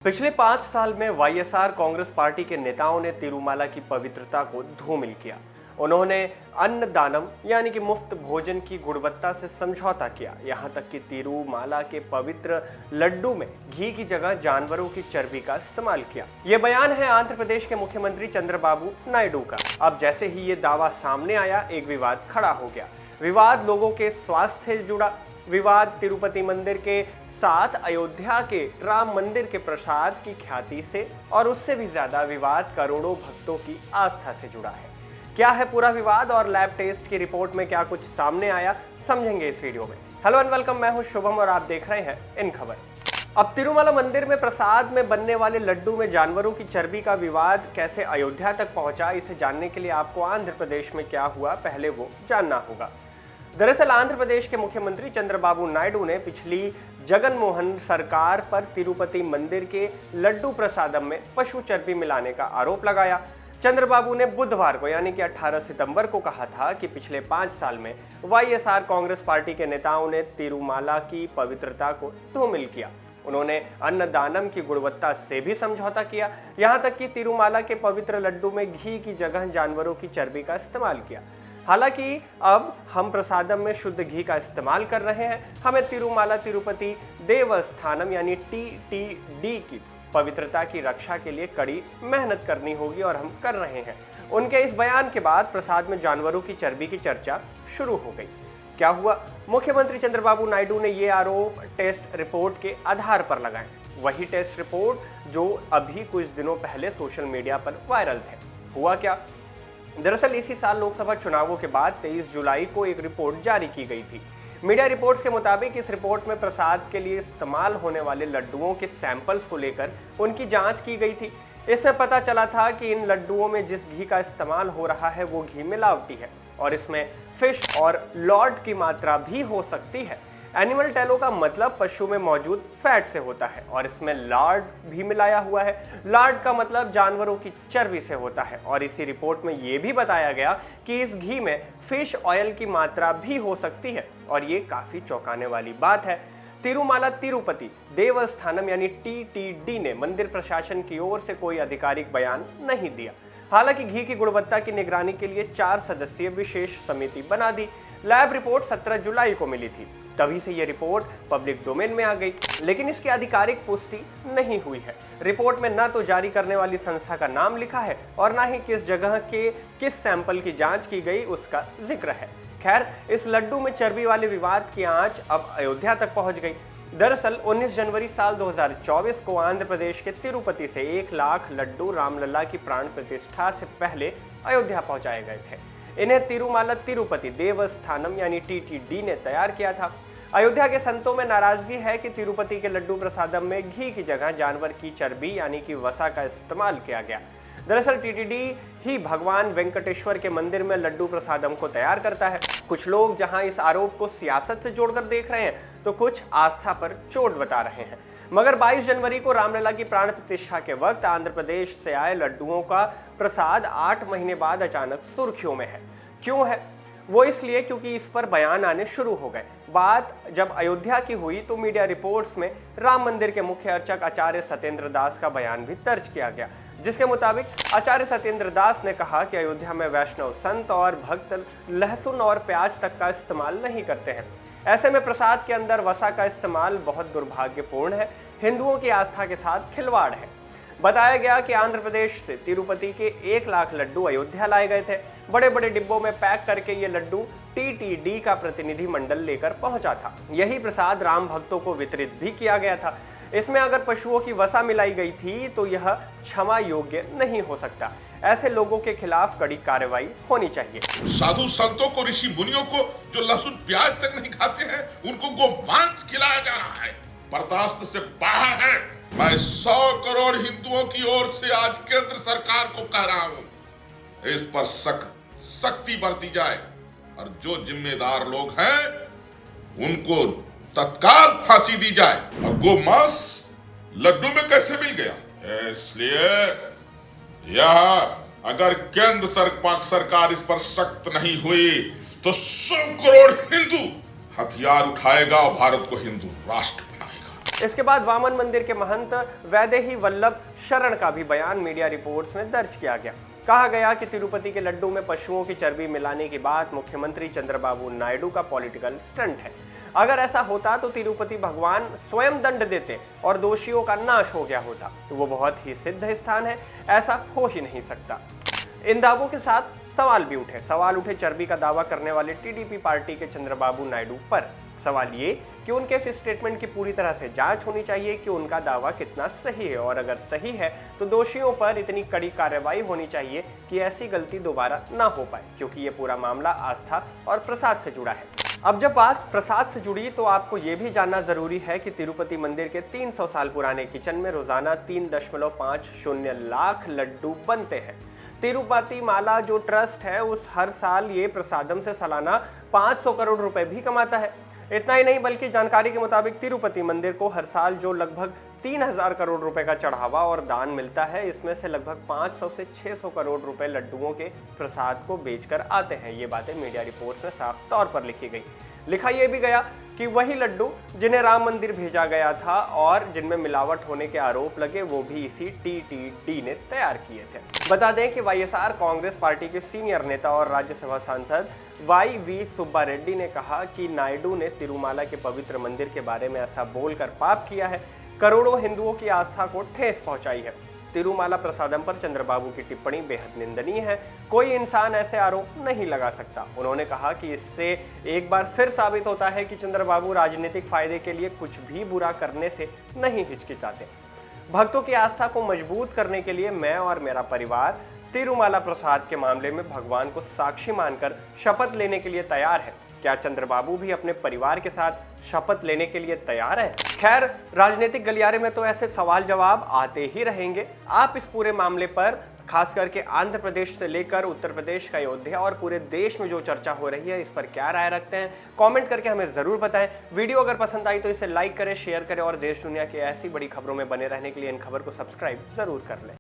पिछले 5 साल में वाईएसआर कांग्रेस पार्टी के नेताओं ने तिरुमाला की पवित्रता को धूमिल किया। उन्होंने अन्नदानम यानी कि मुफ्त भोजन की गुणवत्ता से समझौता किया। यहां तक कि तिरुमाला के पवित्र लड्डू में घी की जगह जानवरों की चर्बी का इस्तेमाल किया। ये बयान है आंध्र प्रदेश के मुख्यमंत्री चंद्रबाबू नायडू का। अब जैसे ही ये दावा सामने आया, एक विवाद खड़ा हो गया। विवाद लोगों के स्वास्थ्य से जुड़ा। विवाद तिरुपति मंदिर के साथ अयोध्या के राम मंदिर के प्रसाद की ख्याति से, और उससे भी ज्यादा विवाद करोड़ों भक्तों की आस्था से जुड़ा है। क्या है पूरा विवाद और लैब टेस्ट की रिपोर्ट में क्या कुछ सामने आया, समझेंगे इस वीडियो में। हेलो एंड वेलकम, मैं हूं शुभम और आप देख रहे हैं इन खबर। अब तिरुमाला मंदिर में प्रसाद में बनने वाले लड्डू में जानवरों की चर्बी का विवाद कैसे अयोध्या तक पहुंचा, इसे जानने के लिए आपको आंध्र प्रदेश में क्या हुआ पहले वो जानना होगा। दरअसल आंध्र प्रदेश के मुख्यमंत्री चंद्रबाबू नायडू ने पिछली जगन मोहन सरकार पर तिरुपति मंदिर के लड्डू प्रसादम में पशु चर्बी मिलाने का आरोप लगाया। चंद्रबाबू ने बुधवार को यानी कि 18 सितंबर को कहा था कि पिछले 5 साल में वाईएसआर कांग्रेस पार्टी के नेताओं ने तिरुमाला की पवित्रता को धूमिल किया। उन्होंने अन्नदानम की गुणवत्ता से भी समझौता किया। यहां तक कि तिरुमाला के पवित्र लड्डू में घी की जगह जानवरों की चर्बी का इस्तेमाल किया। हालांकि अब हम प्रसादम में शुद्ध घी का इस्तेमाल कर रहे हैं। हमें तिरुमाला तिरुपति देवस्थानम यानी TTD की पवित्रता की रक्षा के लिए कड़ी मेहनत करनी होगी और हम कर रहे हैं। उनके इस बयान के बाद प्रसाद में जानवरों की चर्बी की चर्चा शुरू हो गई। क्या हुआ? मुख्यमंत्री चंद्रबाबू नायडू ने ये आरोप टेस्ट रिपोर्ट के आधार पर लगाए। वही टेस्ट रिपोर्ट जो अभी कुछ दिनों पहले सोशल मीडिया पर वायरल थे। हुआ क्या? दरअसल इसी साल लोकसभा चुनावों के बाद 23 जुलाई को एक रिपोर्ट जारी की गई थी। मीडिया रिपोर्ट्स के मुताबिक इस रिपोर्ट में प्रसाद के लिए इस्तेमाल होने वाले लड्डुओं के सैंपल्स को लेकर उनकी जांच की गई थी। इससे पता चला था कि इन लड्डुओं में जिस घी का इस्तेमाल हो रहा है वो घी मिलावटी है और इसमें फिश और लॉर्ड की मात्रा भी हो सकती है। एनिमल टैलो का मतलब पशु में मौजूद फैट से होता है और इसमें लार्ड भी मिलाया हुआ है। लार्ड का मतलब जानवरों की चर्बी से होता है और इसी रिपोर्ट में ये भी बताया गया कि इस घी में फिश ऑयल की मात्रा भी हो सकती है और ये काफी चौंकाने वाली बात है। तिरुमाला तिरुपति देवस्थानम यानी TTD ने मंदिर प्रशासन की ओर से कोई आधिकारिक बयान नहीं दिया। हालांकि घी की गुणवत्ता की निगरानी के लिए 4 सदस्यीय विशेष समिति बना दी। लैब रिपोर्ट 17 जुलाई को मिली थी, तभी से ये रिपोर्ट पब्लिक डोमेन में आ गई, लेकिन इसकी आधिकारिक पुष्टि नहीं हुई है। रिपोर्ट में न तो जारी करने वाली संस्था का नाम लिखा है और न ही किस जगह के किस सैंपल की जांच की गई उसका जिक्र है। खैर, इस लड्डू में चर्बी वाले विवाद की आंच अब अयोध्या तक पहुंच गई। दरअसल 19 जनवरी साल 2024 को आंध्र प्रदेश के तिरुपति से 1 लाख लड्डू रामलला की प्राण प्रतिष्ठा से पहले अयोध्या पहुंचाए गए थे। इन्हें तिरुमाला तिरुपति देवस्थानम यानी TTD ने तैयार किया था। अयोध्या के संतों में नाराजगी है कि तिरुपति के लड्डू प्रसादम में घी की जगह जानवर की चर्बी यानी कि वसा का इस्तेमाल किया गया। दरअसल TTD ही भगवान वेंकटेश्वर के मंदिर में लड्डू प्रसादम को तैयार करता है। कुछ लोग जहां इस आरोप को सियासत से जोड़कर देख रहे हैं तो कुछ आस्था पर चोट बता रहे हैं। मगर 22 जनवरी को रामलला की प्राण प्रतिष्ठा के वक्त आंध्र प्रदेश से आए लड्डुओं का प्रसाद 8 महीने बाद अचानक सुर्खियों में है। क्यों है? वो इसलिए क्योंकि इस पर बयान आने शुरू हो गए। बात जब अयोध्या की हुई तो मीडिया रिपोर्ट्स में राम मंदिर के मुख्य अर्चक आचार्य सत्येंद्र दास का बयान भी दर्ज किया गया, जिसके मुताबिक आचार्य सत्येंद्र दास ने कहा कि अयोध्या में वैष्णव संत और भक्त लहसुन और प्याज तक का इस्तेमाल नहीं करते हैं। ऐसे में प्रसाद के अंदर वसा का इस्तेमाल बहुत दुर्भाग्यपूर्ण है, हिंदुओं की आस्था के साथ खिलवाड़ है। बताया गया कि आंध्र प्रदेश से तिरुपति के 1 लाख लड्डू अयोध्या लाए गए थे। बड़े बड़े डिब्बों में पैक करके ये लड्डू TTD का प्रतिनिधि मंडल लेकर पहुंचा था। यही प्रसाद राम भक्तों को वितरित भी किया गया था। इसमें अगर पशुओं की वसा मिलाई गई थी तो यह क्षमा योग्य नहीं हो सकता। ऐसे लोगों के खिलाफ कड़ी कार्रवाई होनी चाहिए। साधु संतों को, ऋषि मुनियों को जो लहसुन प्याज तक नहीं खाते हैं, उनको गोमांस खिलाया जा रहा है, बर्दाश्त से बाहर है। मैं 100 करोड़ हिंदुओं की ओर से आज केंद्र सरकार को कह रहा हूं, इस पर सख्ती बरती जाए और जो जिम्मेदार लोग हैं उनको तत्काल फांसी दी जाए। और गोमांस लड्डू में कैसे मिल गया? इसलिए यह अगर केंद्र सरकार इस पर सख्त नहीं हुई तो 100 करोड़ हिंदू हथियार उठाएगा और भारत को हिंदू राष्ट्र बनाएगा। इसके बाद वामन मंदिर के महंत वैदेही वल्लभ शरण का भी बयान मीडिया रिपोर्ट्स में दर्ज किया गया। कहा गया कि तिरुपति के लड्डू में पशुओं की चर्बी मिलाने की बात मुख्यमंत्री चंद्रबाबू नायडू का पॉलिटिकल स्टंट है। अगर ऐसा होता तो तिरुपति भगवान स्वयं दंड देते और दोषियों का नाश हो गया होता। वो बहुत ही सिद्ध स्थान है, ऐसा हो ही नहीं सकता। इन दावों के साथ सवाल भी उठे। सवाल उठे चर्बी का दावा करने वाले टीडीपी पार्टी के चंद्रबाबू नायडू पर। सवाल ये कि उनके इस स्टेटमेंट की पूरी तरह से जांच होनी चाहिए कि उनका दावा कितना सही है, और अगर सही है तो दोषियों पर इतनी कड़ी कार्रवाई होनी चाहिए कि ऐसी गलती दोबारा ना हो पाए, क्योंकि ये पूरा मामला आस्था और प्रसाद से जुड़ा है। अब जब बात प्रसाद से जुड़ी तो आपको ये भी जानना जरूरी है कि तिरुपति मंदिर के 300 साल पुराने किचन में रोजाना 3.50 लाख लड्डू बनते हैं। तिरुपति माला जो ट्रस्ट है उस हर साल ये प्रसादम से सालाना 500 करोड़ रुपए भी कमाता है। इतना ही नहीं बल्कि जानकारी के मुताबिक तिरुपति मंदिर को हर साल जो लगभग 3000 करोड़ रुपए का चढ़ावा और दान मिलता है, इसमें से लगभग 500 से 600 करोड़ रुपए लड्डुओं के प्रसाद को बेचकर आते हैं। ये बातें मीडिया रिपोर्ट्स में साफ तौर पर लिखी गई। लिखा यह भी गया कि वही लड्डू जिन्हें राम मंदिर भेजा गया था और जिनमें मिलावट होने के आरोप लगे, वो भी इसी टीटीडी ने तैयार किए थे। बता दें कि वाईएसआर कांग्रेस पार्टी के सीनियर नेता और राज्यसभा सांसद वाई.वी. सुब्बा रेड्डी ने कहा कि नायडू ने तिरुमाला के पवित्र मंदिर के बारे में ऐसा बोलकर पाप किया है, करोड़ों हिंदुओं की आस्था को ठेस पहुंचाई है। तिरुमाला प्रसादम पर चंद्रबाबू की टिप्पणी बेहद निंदनीय है। कोई इंसान ऐसे आरोप नहीं लगा सकता। उन्होंने कहा कि इससे एक बार फिर साबित होता है कि चंद्रबाबू राजनीतिक फायदे के लिए कुछ भी बुरा करने से नहीं हिचकिचाते। भक्तों की आस्था को मजबूत करने के लिए मैं और मेरा परिवार तिरुमाला प्रसाद के मामले में भगवान को साक्षी मानकर शपथ लेने के लिए तैयार है। क्या चंद्रबाबू भी अपने परिवार के साथ शपथ लेने के लिए तैयार हैं? खैर, राजनीतिक गलियारे में तो ऐसे सवाल जवाब आते ही रहेंगे। आप इस पूरे मामले पर खास करके आंध्र प्रदेश से लेकर उत्तर प्रदेश का अयोध्या और पूरे देश में जो चर्चा हो रही है, इस पर क्या राय रखते हैं? कमेंट करके हमें जरूर बताएं। वीडियो अगर पसंद आई तो इसे लाइक करें, शेयर करें और देश दुनिया की ऐसी बड़ी खबरों में बने रहने के लिए इन खबर को सब्सक्राइब जरूर कर लें।